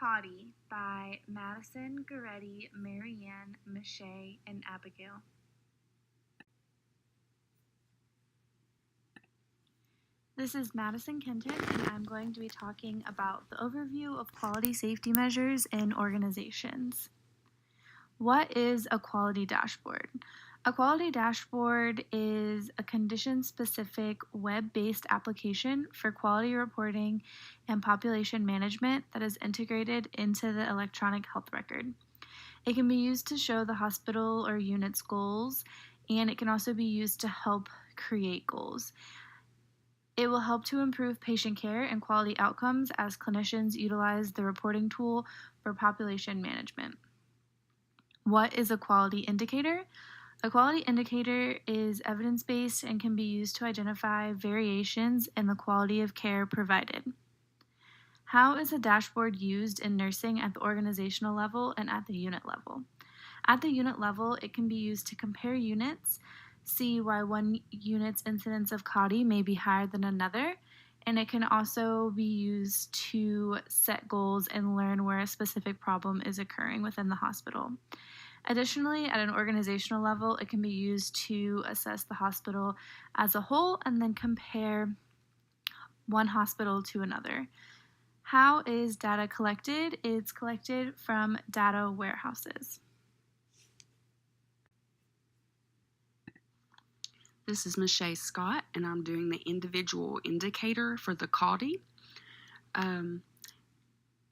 Cauti by Madison, Goretti, Marianne, Miche, and Abigail. This is Madison Kenton, and I'm going to be talking about the overview of quality safety measures in organizations. What is a quality dashboard? A quality dashboard is a condition-specific web-based application for quality reporting and population management that is integrated into the electronic health record. It can be used to show the hospital or unit's goals, and it can also be used to help create goals. It will help to improve patient care and quality outcomes as clinicians utilize the reporting tool for population management. What is a quality indicator? A quality indicator is evidence-based and can be used to identify variations in the quality of care provided. How is a dashboard used in nursing at the organizational level and at the unit level? At the unit level, it can be used to compare units, see why one unit's incidence of Cauti may be higher than another, and it can also be used to set goals and learn where a specific problem is occurring within the hospital. Additionally, at an organizational level, it can be used to assess the hospital as a whole and then compare one hospital to another. How is data collected? It's collected from data warehouses. This is Miche Scott, and I'm doing the individual indicator for the Cauti.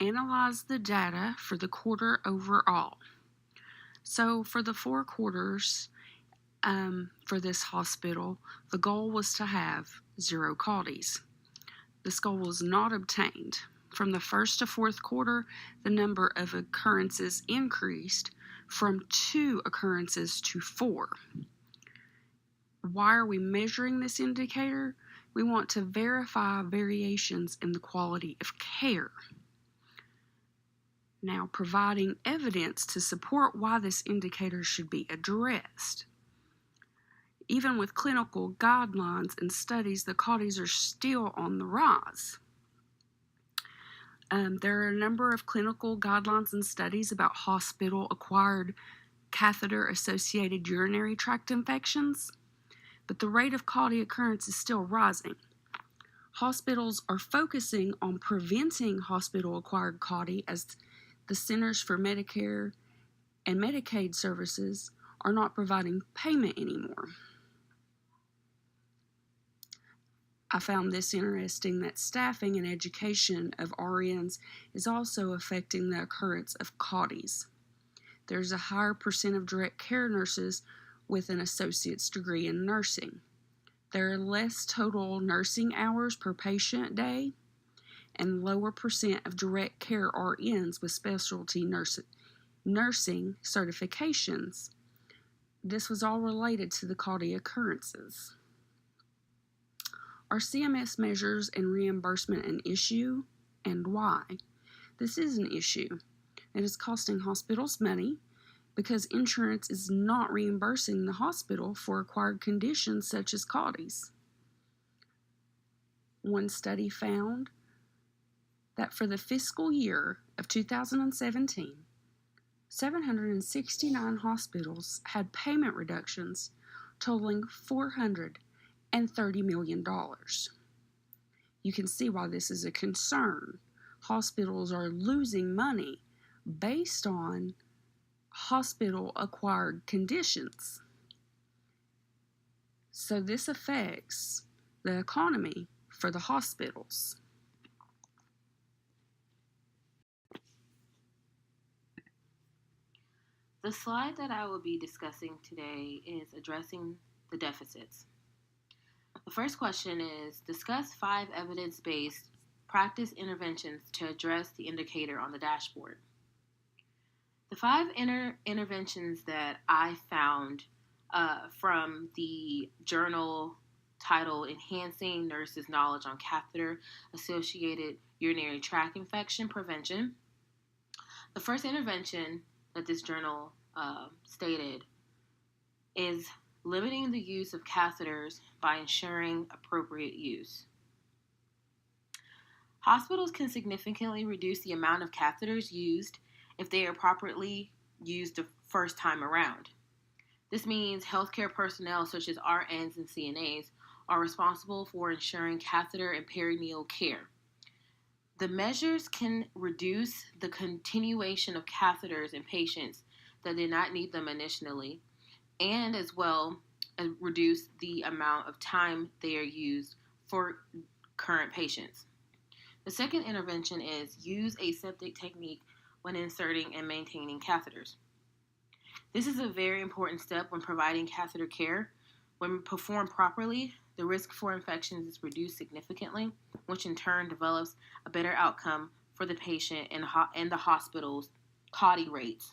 Analyze the data for the quarter overall. So for the 4 quarters for this hospital, the goal was to have 0 Cautis. This goal was not obtained. From the 1st to 4th quarter, the number of occurrences increased from 2 occurrences to 4. Why are we measuring this indicator? We want to verify variations in the quality of care. Now, providing evidence to support why this indicator should be addressed. Even with clinical guidelines and studies, the Cautis are still on the rise. There are a number of clinical guidelines and studies about hospital-acquired catheter-associated urinary tract infections, but the rate of Cauti occurrence is still rising. Hospitals are focusing on preventing hospital-acquired Cauti as the Centers for Medicare and Medicaid Services are not providing payment anymore. I found this interesting that staffing and education of RNs is also affecting the occurrence of Cautis. There's a higher percent of direct care nurses with an associate's degree in nursing. There are less total nursing hours per patient day and lower percent of direct care RNs with specialty nursing certifications. This was all related to the Cauti occurrences. Are CMS measures and reimbursement an issue, and why? This is an issue. It is costing hospitals money because insurance is not reimbursing the hospital for acquired conditions such as Cautis. One study found that for the fiscal year of 2017, 769 hospitals had payment reductions totaling $430 million. You can see why this is a concern. Hospitals are losing money based on hospital-acquired conditions. So this affects the economy for the hospitals. The slide that I will be discussing today is addressing the deficits. The first question is, discuss 5 evidence-based practice interventions to address the indicator on the dashboard. The 5 interventions that I found from the journal titled Enhancing Nurses' Knowledge on Catheter-Associated Urinary Tract Infection Prevention. The first intervention that this journal stated is limiting the use of catheters by ensuring appropriate use. Hospitals can significantly reduce the amount of catheters used if they are properly used the first time around. This means healthcare personnel such as RNs and CNAs are responsible for ensuring catheter and peritoneal care. The measures can reduce the continuation of catheters in patients that did not need them initially, and as well as reduce the amount of time they are used for current patients. The second intervention is use aseptic technique when inserting and maintaining catheters. This is a very important step when providing catheter care. When performed properly, the risk for infections is reduced significantly, which in turn develops a better outcome for the patient and the hospital's Cauti rates.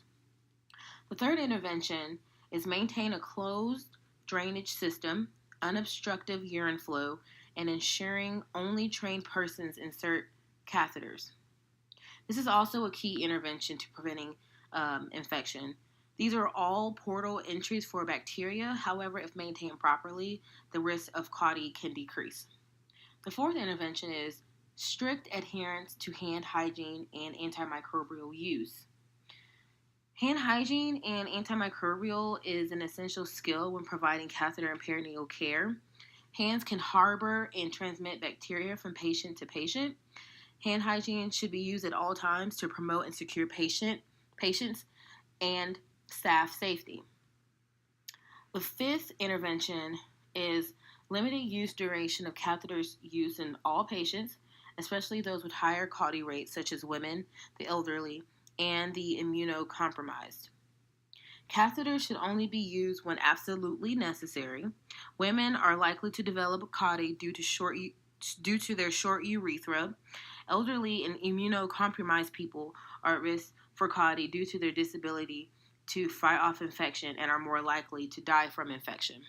The third intervention is maintain a closed drainage system, unobstructed urine flow, and ensuring only trained persons insert catheters. This is also a key intervention to preventing infection. These are all portal entries for bacteria. However, if maintained properly, the risk of Cauti can decrease. The fourth intervention is strict adherence to hand hygiene and antimicrobial use. Hand hygiene and antimicrobial is an essential skill when providing catheter and peritoneal care. Hands can harbor and transmit bacteria from patient to patient. Hand hygiene should be used at all times to promote and secure patients and staff safety. The fifth intervention is limited use duration of catheters used in all patients, especially those with higher Cauti rates such as women, the elderly, and the immunocompromised. Catheters should only be used when absolutely necessary. Women are likely to develop Cauti due to their short urethra. Elderly and immunocompromised people are at risk for Cauti due to their disability to fight off infection and are more likely to die from infection.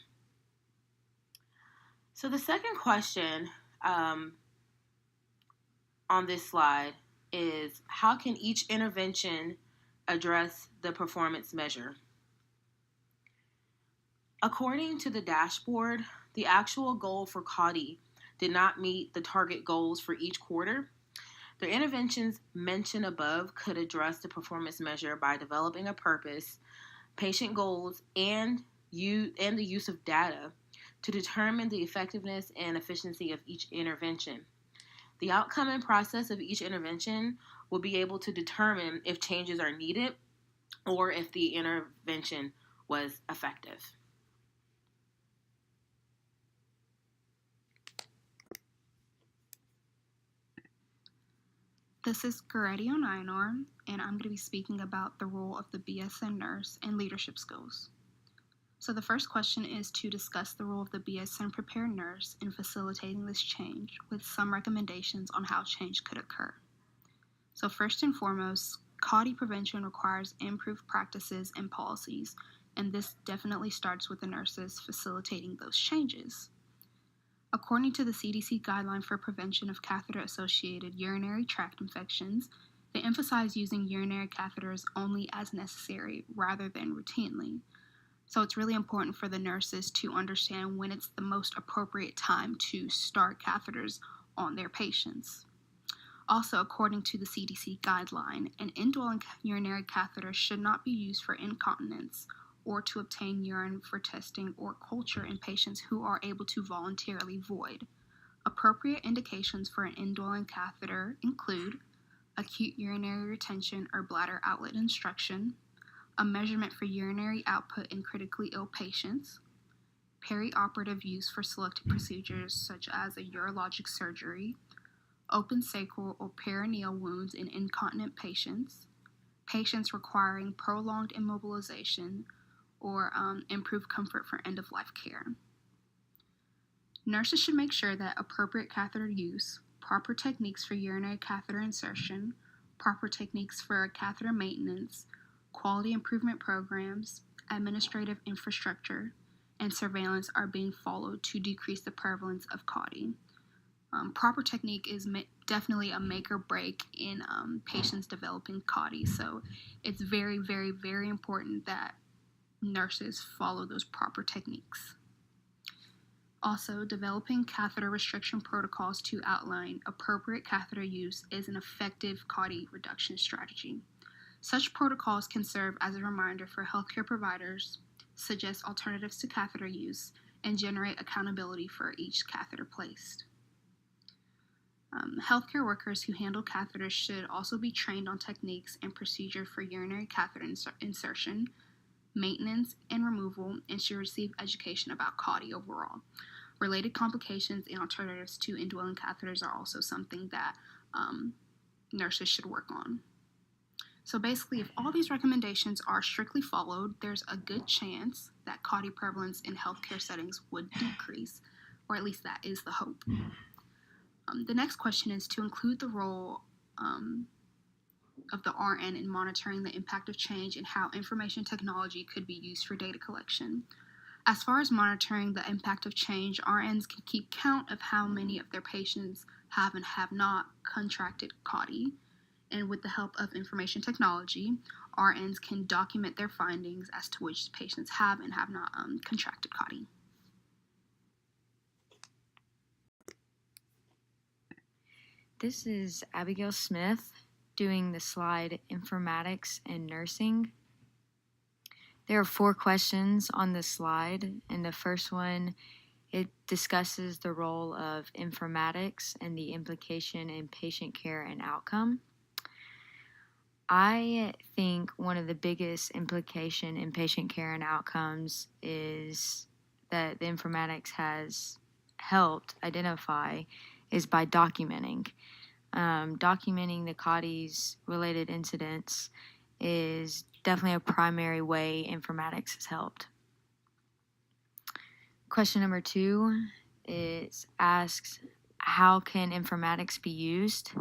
So the second question on this slide is how can each intervention address the performance measure? According to the dashboard, the actual goal for Cauti did not meet the target goals for each quarter. The interventions mentioned above could address the performance measure by developing a purpose, patient goals, and the use of data to determine the effectiveness and efficiency of each intervention. The outcome and process of each intervention will be able to determine if changes are needed or if the intervention was effective. This is Goretti Onayinor, and I'm going to be speaking about the role of the BSN nurse and leadership skills. So the first question is to discuss the role of the BSN prepared nurse in facilitating this change with some recommendations on how change could occur. So first and foremost, Cauti prevention requires improved practices and policies, and this definitely starts with the nurses facilitating those changes. According to the CDC guideline for prevention of catheter-associated urinary tract infections, they emphasize using urinary catheters only as necessary rather than routinely. So it's really important for the nurses to understand when it's the most appropriate time to start catheters on their patients. Also, according to the CDC guideline, an indwelling urinary catheter should not be used for incontinence or to obtain urine for testing or culture in patients who are able to voluntarily void. Appropriate indications for an indwelling catheter include acute urinary retention or bladder outlet obstruction, a measurement for urinary output in critically ill patients, perioperative use for selected procedures such as a urologic surgery, open sacral or perineal wounds in incontinent patients, patients requiring prolonged immobilization, or improved comfort for end-of-life care. Nurses should make sure that appropriate catheter use, proper techniques for urinary catheter insertion, proper techniques for catheter maintenance, quality improvement programs, administrative infrastructure, and surveillance are being followed to decrease the prevalence of Cauti. Proper technique is definitely a make or break in patients developing Cauti, so it's very, very, very important that nurses follow those proper techniques. Also, developing catheter restriction protocols to outline appropriate catheter use is an effective Cauti reduction strategy. Such protocols can serve as a reminder for healthcare providers, suggest alternatives to catheter use, and generate accountability for each catheter placed. Healthcare workers who handle catheters should also be trained on techniques and procedure for urinary catheter insertion, maintenance, and removal, and should receive education about Cauti overall. Related complications and alternatives to indwelling catheters are also something that nurses should work on. So basically, if all these recommendations are strictly followed, there's a good chance that Cauti prevalence in healthcare settings would decrease, or at least that is the hope. The next question is to include the role of the RN in monitoring the impact of change and how information technology could be used for data collection. As far as monitoring the impact of change, RNs can keep count of how many of their patients have and have not contracted Cauti, and with the help of information technology, RNs can document their findings as to which patients have and have not contracted Cauti. This is Abigail Smith doing the slide Informatics and Nursing. There are 4 questions on the slide, and the first one, it discusses the role of informatics and the implication in patient care and outcome. I think one of the biggest implication in patient care and outcomes is that the informatics has helped identify is by documenting. Documenting the Cautis related incidents is definitely a primary way informatics has helped. Question number 2 asks, how can informatics be used?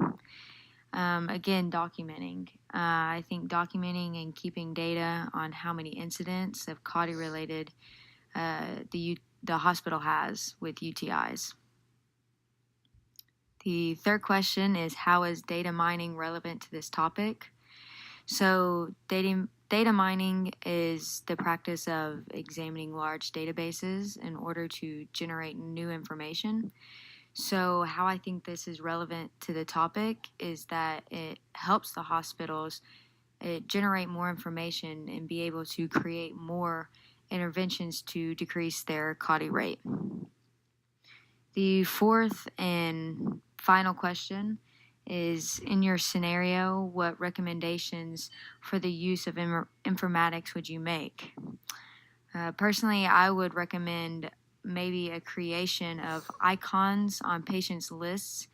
Again, documenting. I think documenting and keeping data on how many incidents of Cauti related the hospital has with UTIs. The third question is, how is data mining relevant to this topic? So data mining is the practice of examining large databases in order to generate new information. So how I think this is relevant to the topic is that it helps the hospitals generate more information and be able to create more interventions to decrease their Cauti rate. The fourth and final question is, in your scenario, what recommendations for the use of informatics would you make? Personally, I would recommend maybe a creation of icons on patients' lists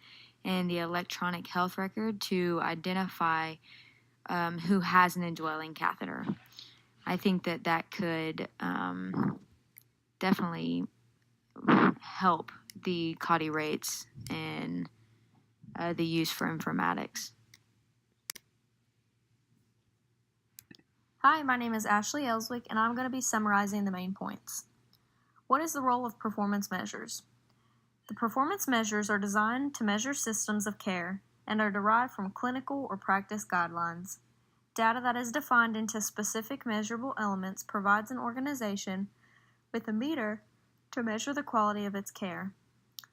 in the electronic health record to identify who has an indwelling catheter. I think that could definitely help the Cauti rates and the use for informatics. Hi, my name is Ashley Ellswick, and I'm going to be summarizing the main points. What is the role of performance measures? The performance measures are designed to measure systems of care and are derived from clinical or practice guidelines. Data that is defined into specific measurable elements provides an organization with a meter to measure the quality of its care.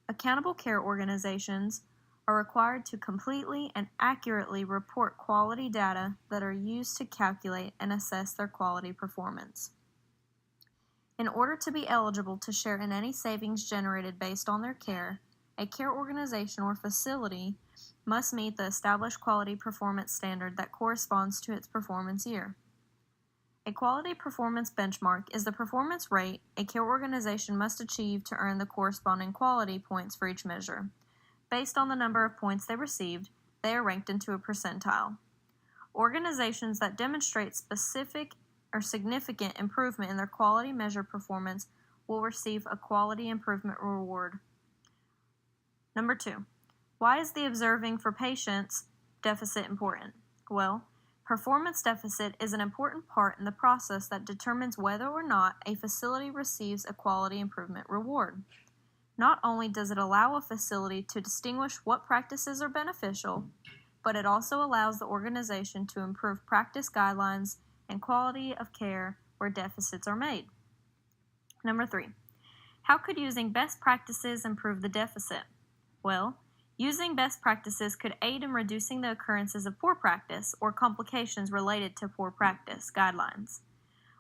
Accountable care organizations are required to completely and accurately report quality data that are used to calculate and assess their quality performance. In order to be eligible to share in any savings generated based on their care, a care organization or facility must meet the established quality performance standard that corresponds to its performance year. A quality performance benchmark is the performance rate a care organization must achieve to earn the corresponding quality points for each measure. Based on the number of points they received, they are ranked into a percentile. Organizations that demonstrate specific or significant improvement in their quality measure performance will receive a quality improvement reward. Number 2, why is the observing for patients deficit important? Well, performance deficit is an important part in the process that determines whether or not a facility receives a quality improvement reward. Not only does it allow a facility to distinguish what practices are beneficial, but it also allows the organization to improve practice guidelines and quality of care where deficits are made. Number 3, How could using best practices improve the deficit? Well, using best practices could aid in reducing the occurrences of poor practice or complications related to poor practice guidelines.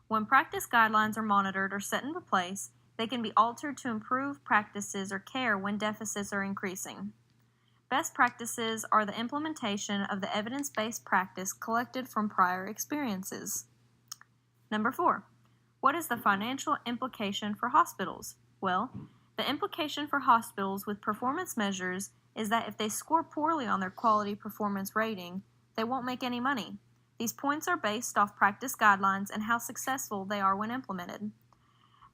When practice guidelines are monitored or set into place, they can be altered to improve practices or care when deficits are increasing. Best practices are the implementation of the evidence-based practice collected from prior experiences. Number 4. What is the financial implication for hospitals? Well, the implication for hospitals with performance measures is that if they score poorly on their quality performance rating, they won't make any money. These points are based off practice guidelines and how successful they are when implemented.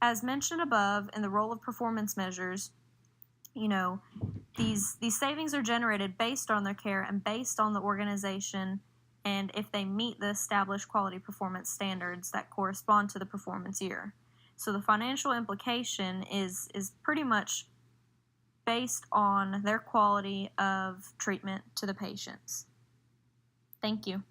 As mentioned above in the role of performance measures, these savings are generated based on their care and based on the organization and if they meet the established quality performance standards that correspond to the performance year. So the financial implication is pretty much based on their quality of treatment to the patients. Thank you.